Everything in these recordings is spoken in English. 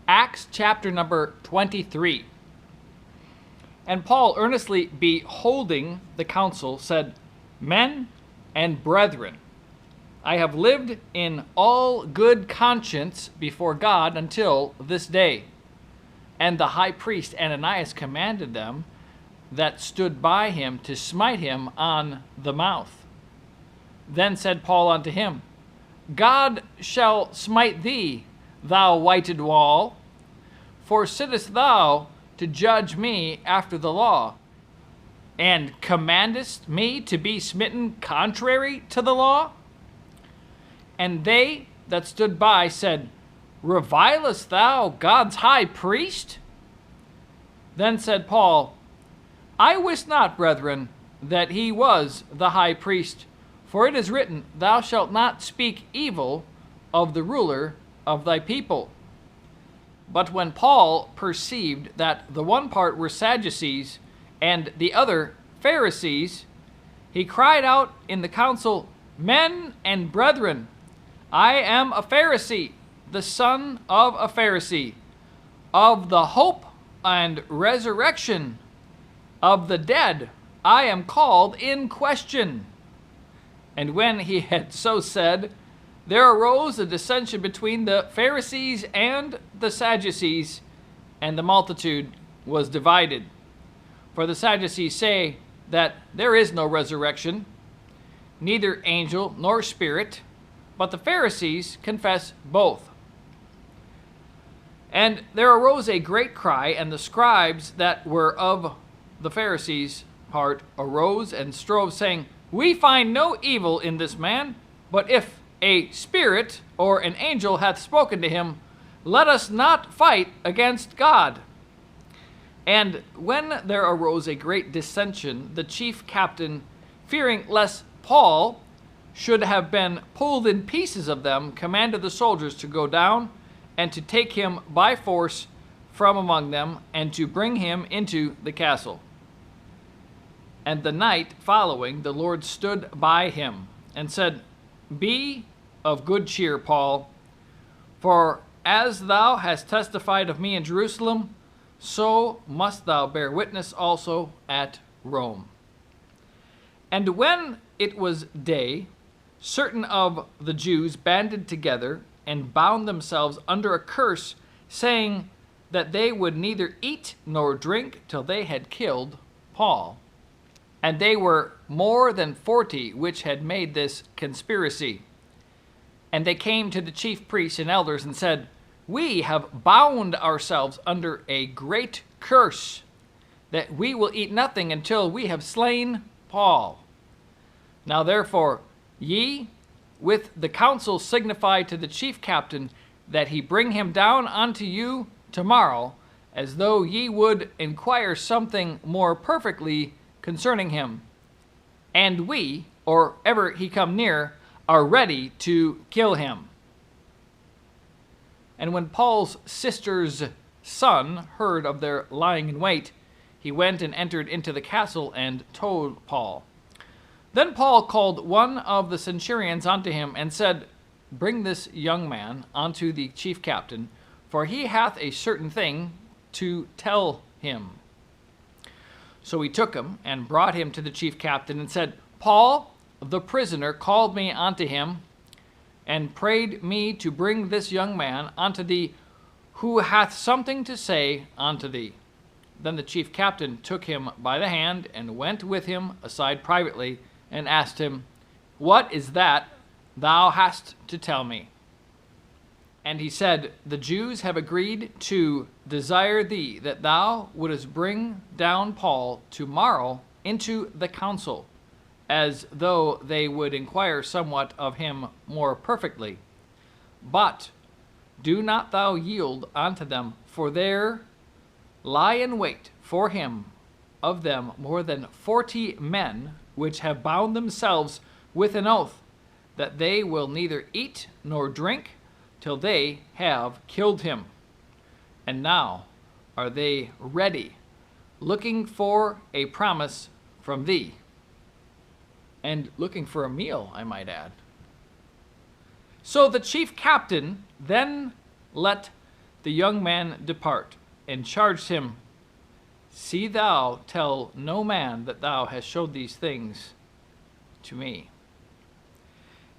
Acts chapter number 23. And Paul, earnestly beholding the council, said, Men and brethren, I have lived in all good conscience before God until this day. And the high priest Ananias commanded them that stood by him to smite him on the mouth. Then said Paul unto him, God shall smite thee, thou whited wall. For sittest thou to judge me after the law, and commandest me to be smitten contrary to the law? And they that stood by said, Revilest thou God's high priest? Then said Paul, I wist not, brethren, that he was the high priest. For it is written, Thou shalt not speak evil of the ruler of thy people. But when Paul perceived that the one part were Sadducees and the other Pharisees, he cried out in the council, Men and brethren, I am a Pharisee, the son of a Pharisee, of the hope and resurrection of the dead I am called in question. And when he had so said, there arose a dissension between the Pharisees and the Sadducees, and the multitude was divided. For the Sadducees say that there is no resurrection, neither angel nor spirit, but the Pharisees confess both. And there arose a great cry, and the scribes that were of the Pharisees' part arose and strove, saying, We find no evil in this man, but if a spirit or an angel hath spoken to him, let us not fight against God. And when there arose a great dissension, the chief captain, fearing lest Paul should have been pulled in pieces of them, commanded the soldiers to go down and to take him by force from among them, and to bring him into the castle. And the night following, the Lord stood by him and said, Be of good cheer, Paul, for as thou hast testified of me in Jerusalem, so must thou bear witness also at Rome. And when it was day, certain of the Jews banded together and bound themselves under a curse, saying that they would neither eat nor drink till they had killed Paul. And they were more than 40 which had made this conspiracy. And they came to the chief priests and elders and said, We have bound ourselves under a great curse, that we will eat nothing until we have slain Paul. Now therefore, ye with the council signify to the chief captain that he bring him down unto you tomorrow, as though ye would inquire something more perfectly concerning him. And we, or ever he come near, are ready to kill him. And when Paul's sister's son heard of their lying in wait, he went and entered into the castle and told Paul. Then Paul called one of the centurions unto him and said, Bring this young man unto the chief captain, for he hath a certain thing to tell him. So he took him and brought him to the chief captain and said, Paul, the prisoner, called me unto him and prayed me to bring this young man unto thee, who hath something to say unto thee. Then the chief captain took him by the hand and went with him aside privately and asked him, What is that thou hast to tell me? And he said, The Jews have agreed to desire thee that thou wouldest bring down Paul tomorrow into the council, as though they would inquire somewhat of him more perfectly. But do not thou yield unto them, for there lie in wait for him of them more than 40 men, which have bound themselves with an oath that they will neither eat nor drink till they have killed him. And now are they ready, looking for a promise from thee. And looking for a meal, I might add. So the chief captain then let the young man depart, and charged him, See thou tell no man that thou hast showed these things to me.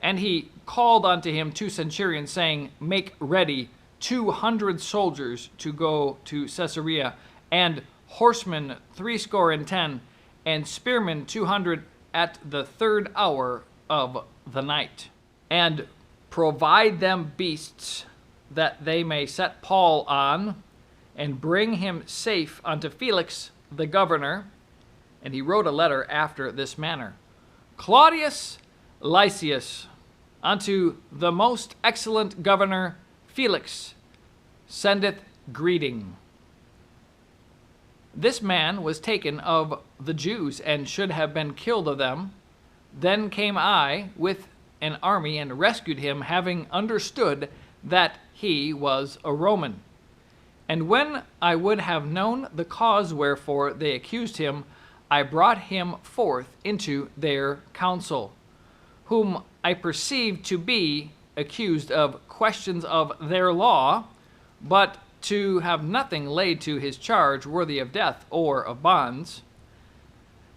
And he called unto him 2 centurions, saying, Make ready 200 soldiers to go to Caesarea, and horsemen 70, and spearmen 200 at the 3rd hour of the night. And provide them beasts, that they may set Paul on, and bring him safe unto Felix the governor. And he wrote a letter after this manner: Claudius Lysias, unto the most excellent governor Felix, sendeth greeting. This man was taken of the Jews, and should have been killed of them. Then came I with an army, and rescued him, having understood that he was a Roman. And when I would have known the cause wherefore they accused him, I brought him forth into their council, whom I perceived to be accused of questions of their law, but to have nothing laid to his charge worthy of death or of bonds.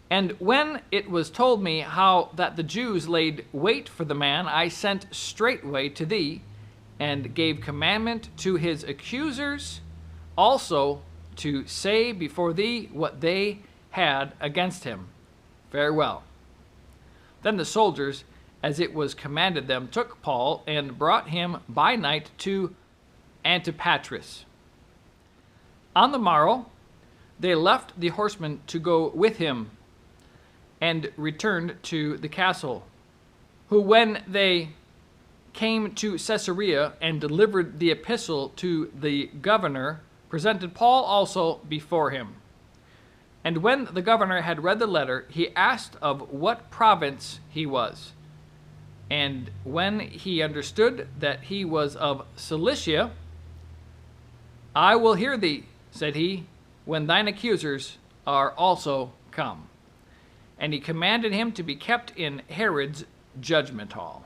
And when it was told me how that the Jews laid wait for the man, I sent straightway to thee, and gave commandment to his accusers also to say before thee what they had against him. Farewell. Then the soldiers, as it was commanded them, took Paul, and brought him by night to Antipatris. On the morrow they left the horsemen to go with him, and returned to the castle, who, when they came to Caesarea and delivered the epistle to the governor, presented Paul also before him. And when the governor had read the letter, he asked of what province he was. And when he understood that he was of Cilicia, I will hear thee, said he, when thine accusers are also come. And he commanded him to be kept in Herod's judgment hall.